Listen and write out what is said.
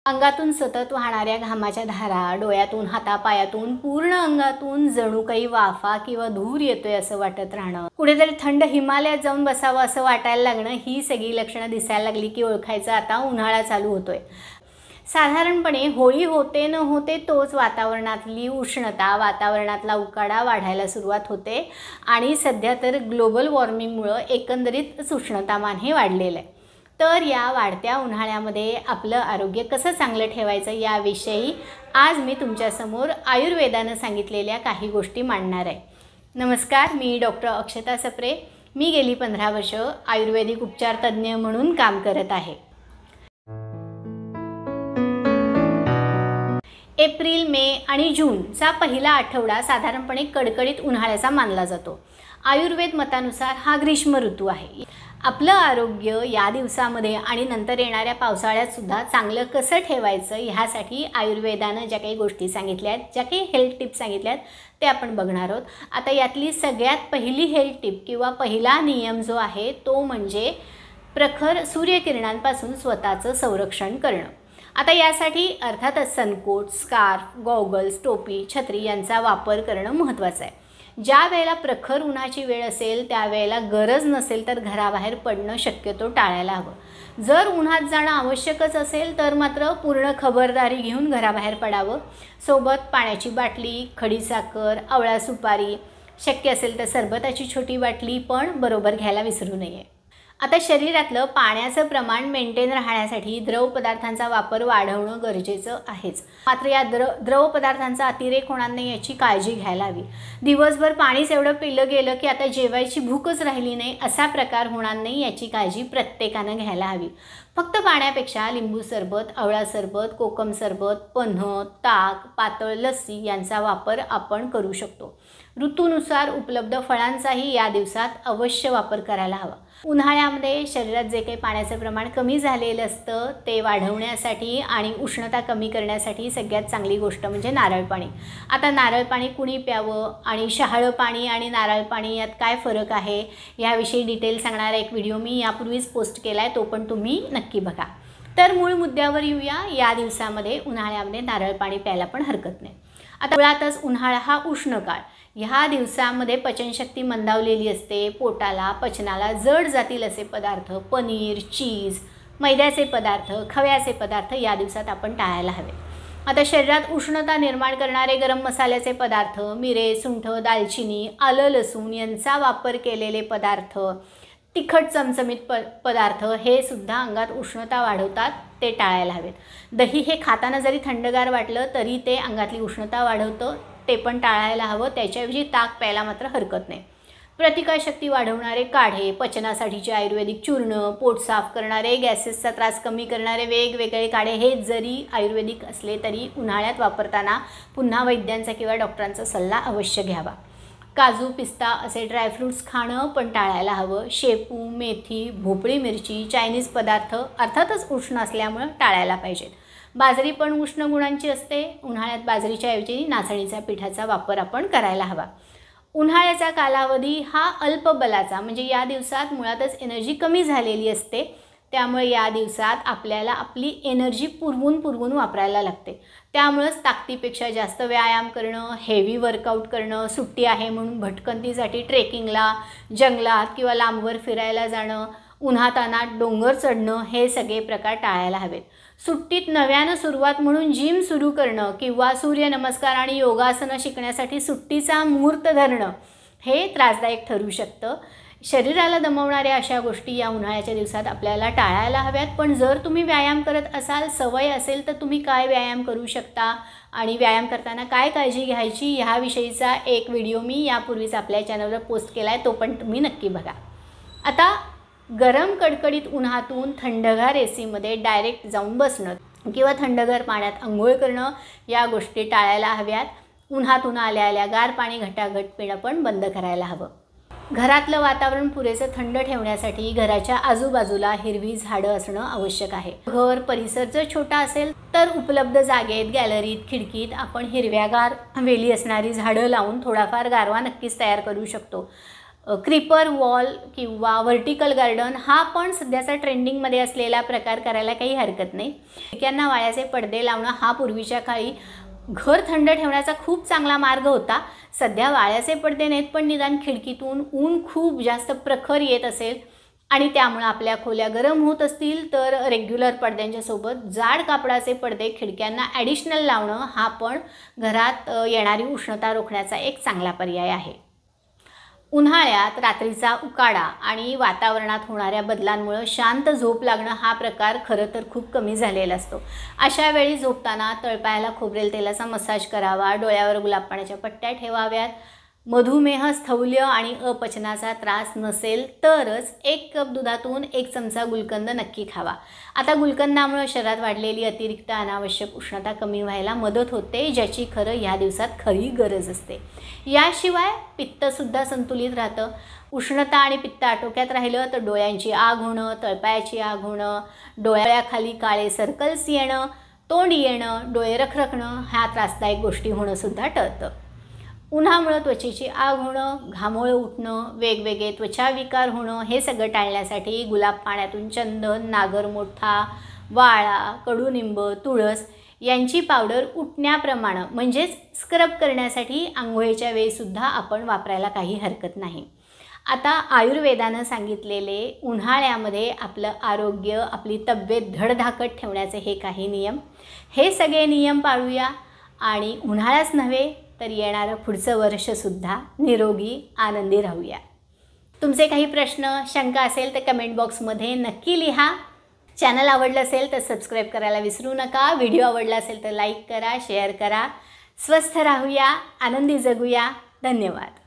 अंगातून सतत वाहणाऱ्या घामाच्या धारा, डोळ्यातून हातापायातून पूर्ण अंगातून जणू काही वाफा किंवा धूर येतोय असं वाटत राहणं, कुठेतरी थंड हिमालयात जाऊन बसावं असं वाटायला लागणं, ही सगळी लक्षणं दिसायला लागली की ओळखायचं आता उन्हाळा चालू होतोय। साधारणपणे होळी होते न होते तोच वातावरणातली उष्णता, वातावरणातला उकाडा वाढायला सुरुवात होते आणि सध्या तर ग्लोबल वॉर्मिंगमुळे एकंदरीत उष्णतामान हे वाढलेलं आहे। तर या वाढत्या उन्हाळ्यामध्ये आपलं आरोग्य कसं चांगलं ठेवायचं याविषयी आज मी तुमच्यासमोर आयुर्वेदानं सांगितलेल्या काही गोष्टी मांडणार आहे। नमस्कार, मी डॉक्टर अक्षता सप्रे। मी गेली 15 वर्ष आयुर्वेदिक उपचार तज्ञ म्हणून काम करत आहे। एप्रिल, मे आणि जूनचा पहिला आठवडा साधारणपणे कडकडीत उन्हाळ्याचा मानला जातो। आयुर्वेद मतानुसार हा ग्रीष्म ऋतू आहे। आपलं आरोग्य या दिवसामध्ये आणि नंतर येणाऱ्या पावसाळ्यात सुद्धा चांगलं कसं ठेवायचं ह्यासाठी आयुर्वेदानं ज्या काही गोष्टी सांगितल्या आहेत, ज्या काही हेल्थ टिप्स सांगितल्या आहेत ते आपण बघणार आहोत। आता यातली सगळ्यात पहिली हेल्थ टिप किंवा पहिला नियम जो आहे तो म्हणजे प्रखर सूर्यकिरणांपासून स्वतःचं संरक्षण करणं। आता यासाठी अर्थातच सनकोट, स्कार्फ, गॉगल्स, टोपी, छत्री यांचा वापर करणं महत्त्वाचं आहे। ज्या वेळेला प्रखर उन्हाची वेळ असेल त्यावेळेला गरज नसेल तर घराबाहेर पडणं शक्यतो टाळायला हवं। जर उन्हात जाणं आवश्यकच असेल तर मात्र पूर्ण खबरदारी घेऊन घराबाहेर पडावं। सोबत पाण्याची बाटली, खडी साखर, आवळा सुपारी, शक्य असेल तर सरबताची छोटी बाटली पण बरोबर घ्यायला विसरू नये। आता शरीरातलं पाण्याचं प्रमाण मेंटेन राहण्यासाठी द्रव पदार्थांचा वापर वाढवणं गरजेचं आहेच। मात्र या द्रव पदार्थांचा अतिरेक होणार नाही याची काळजी घ्यायला हवी। दिवसभर पाणीच एवढं पिलं गेलं की आता जेवायची भूकच राहिली नाही असा प्रकार होणार नाही याची काळजी प्रत्येकानं घ्यायला हवी। फक्त पाण्यापेक्षा लिंबू सरबत, आवळा सरबत, कोकम सरबत, पन्ह, ताक, पातळ लस्सी यांचा वापर आपण करू शकतो। ऋतूनुसार उपलब्ध फळांचाही या दिवसात अवश्य वापर करायला हवा। उन्हाळ्यामध्ये शरीरात जे काही पाण्याचं प्रमाण कमी झालेलं असतं ते वाढवण्यासाठी आणि उष्णता कमी करण्यासाठी सगळ्यात चांगली गोष्ट म्हणजे नारळ पाणी। आता नारळ पाणी कुणी प्यावं आणि शहाळं पाणी आणि नारळ पाणी यात काय फरक आहे याविषयी डिटेल सांगणारा एक व्हिडिओ मी यापूर्वीच पोस्ट केला आहे, तो पण तुम्ही नक्की बघा। तर मूळ मुद्द्यावर येऊया। या दिवसामध्ये उन्हाळ्यामध्ये नारळ पाणी प्यायला पण हरकत नाही। आता मुळातच उन्हाळा हा उष्ण काळ, ह्या दिवसामध्ये पचनशक्ती मंदावलेली असते। पोटाला, पचनाला जड जातील असे पदार्थ, पनीर, चीज, मैद्याचे पदार्थ, खव्याचे पदार्थ या दिवसात आपण टाळायला हवे। आता शरीरात उष्णता निर्माण करणारे गरम मसाल्याचे पदार्थ, मिरे, सुंठ, दालचिनी, आलं, लसूण यांचा वापर केलेले पदार्थ, तिखट चमचमीत पदार्थ हे सुद्धा अंगात उष्णता वाढवतात, ते टाळायला हवेत। दही हे खाताना जरी थंडगार वाटलं तरी ते अंगातली उष्णता वाढवतं, ते पण टाळायला हवं। त्याच्याऐवजी ताक प्यायला मात्र हरकत नाही। प्रतिकारशक्ती वाढवणारे काढे, पचनासाठीचे आयुर्वेदिक चूर्ण, पोट साफ करणारे, गॅसेसचा त्रास कमी करणारे वेगवेगळे काढे हे जरी आयुर्वेदिक असले तरी उन्हाळ्यात वापरताना पुन्हा वैद्यांचा किंवा डॉक्टरांचा सल्ला अवश्य घ्यावा। काजू, पिस्ता असे ड्रायफ्रूट्स खाणं पण टाळायला हवं। शेपू, मेथी, भोपळी मिरची, चायनीज पदार्थ अर्थातच उष्ण असल्यामुळे टाळायला पाहिजेत। बाजरी पण उष्ण गुणांची असते। उन्हाळ्यात बाजरीच्या ऐवजी नाचणीच्या पिठाचा वापर आपण करायला हवा। उन्हाळ्याचा कालावधी हा अल्पबलाचा म्हणजे या दिवसात मुळातच एनर्जी कमी झालेली असते, त्यामुळे या दिवसात आपल्याला आपली एनर्जी पुरवून वापरायला लागते। त्यामुळेच ताकदीपेक्षा जास्त व्यायाम करणं, हेवी वर्कआउट करणं, सुट्टी आहे म्हणून भटकंतीसाठी ट्रेकिंगला, जंगलात किंवा लांबवर फिरायला जाणं, उन्हातान्हात डोंगर चढणं हे सगळे प्रकार टाळायला हवेत। सुट्टीत नव्यानं सुरुवात म्हणून जिम सुरू करणं किंवा सूर्यनमस्कार आणि योगासनं शिकण्यासाठी सुट्टीचा मुहूर्त धरणं हे त्रासदायक ठरू शकतं। शरीराला दमवणाऱ्या अशा गोष्टी या उन्हाळ्याच्या दिवसात आपल्याला टाळायला हव्यात। पण जर तुम्ही व्यायाम करत असाल, सवय असेल तर तुम्ही काय व्यायाम करू शकता आणि व्यायाम करताना काय काळजी घ्यायची ह्याविषयीचा एक व्हिडिओ मी यापूर्वीच आपल्या चॅनलवर पोस्ट केला आहे, तो पण तुम्ही नक्की बघा। आता गरम कडकडीत उन्हातून थंडगार एसीमध्ये डायरेक्ट जाऊन बसणं किंवा थंडगार पाण्यात अंघोळ करणं या गोष्टी टाळायला हव्यात। उन्हातून आल्या गार पाणी घटाघट पिणं पण बंद करायला हवं। घरातलं वातावरण पुरेसं थंड ठेवण्यासाठी घराच्या आजूबाजूला हिरवी झाडं असणं आवश्यक आहे। घर परिसर जर छोटा असेल तर उपलब्ध जागेत, गॅलरीत, खिडकीत आपण हिरव्यागार वेली असणारी झाडं लावून थोडाफार गारवा नक्कीच तयार करू शकतो। क्रीपर वॉल किंवा व्हर्टिकल गार्डन हा पण सध्याचा ट्रेंडिंगमध्ये असलेला प्रकार करायला काही हरकत नाही. खिडक्यांना वाळ्याचे पडदे लावणं हा पूर्वीच्या काळी घर थंड ठेवण्याचा खूप चांगला मार्ग होता. सध्या वाळ्याचे पडदे नाहीत, पण निदान खिडकीतून ऊन खूप जास्त प्रखर येत असेल आणि त्यामुळे आपल्या खोल्या गरम होत असतील तर रेग्युलर पडद्यांच्या सोबत जाड कापडाचे पडदे खिडक्यांना ॲडिशनल लावणं हा पण घरात येणारी उष्णता रोखण्याचा एक चांगला पर्याय आहे. उन्हाळ्यात रात्रीचा उकाडा आणि वातावरणात होणाऱ्या बदलांमुळे शांत झोप लागणं हा प्रकार खरं तर खूप कमी झालेला असतो. अशा वेळी झोपताना तळपायाला खोबरेल तेलाचा मसाज करावा, डोळ्यावर गुलाब पाण्याच्या पट्ट्या ठेवाव्यात. मधुमेह, स्थौल्य आणि अपचनाचा त्रास नसेल तरच 1 कप दुधातून 1 चमचा गुलकंद नक्की खावा. आता गुलकंदामुळे शरीरात वाढलेली अतिरिक्त अनावश्यक उष्णता कमी व्हायला मदत होते, ज्याची खरं ह्या दिवसात खरी गरज असते. याशिवाय पित्तसुद्धा संतुलित राहतं. उष्णता आणि पित्त आटोक्यात राहिलं तर डोळ्यांची आग होणं, तळपायाची आग होणं, डोळ्याखाली काळे सर्कल्स येणं, तोंड येणं, डोळे रखरखणं ह्या त्रासदायक गोष्टी होणंसुद्धा टळतं. उन्हामुळे त्वचेची आग होणं, घामोळं उठणं, वेगवेगळे त्वचाविकार होणं हे सगळं टाळण्यासाठी गुलाब पाण्यातून चंदन, नागरमोठा, वाळा, कडुनिंब, तुळस यांची पावडर उठण्याप्रमाणे म्हणजेच स्क्रब करण्यासाठी आंघोळीच्या वेळीसुद्धा आपण वापरायला काही हरकत नाही. आता आयुर्वेदानं सांगितलेले उन्हाळ्यामध्ये आपलं आरोग्य, आपली तब्येत धडधाकट ठेवण्याचे हे काही नियम, हे सगळे नियम पाळूया आणि उन्हाळ्याच नव्हे तर येणारं पुढचं वर्षसुद्धा निरोगी आनंदी राहूया. तुमचे काही प्रश्न, शंका असेल तर कमेंट बॉक्समध्ये नक्की लिहा. चॅनल आवडलं असेल तर सबस्क्राईब करायला विसरू नका. व्हिडिओ आवडला असेल तर लाईक करा, शेअर करा. स्वस्थ राहूया, आनंदी जगूया. धन्यवाद.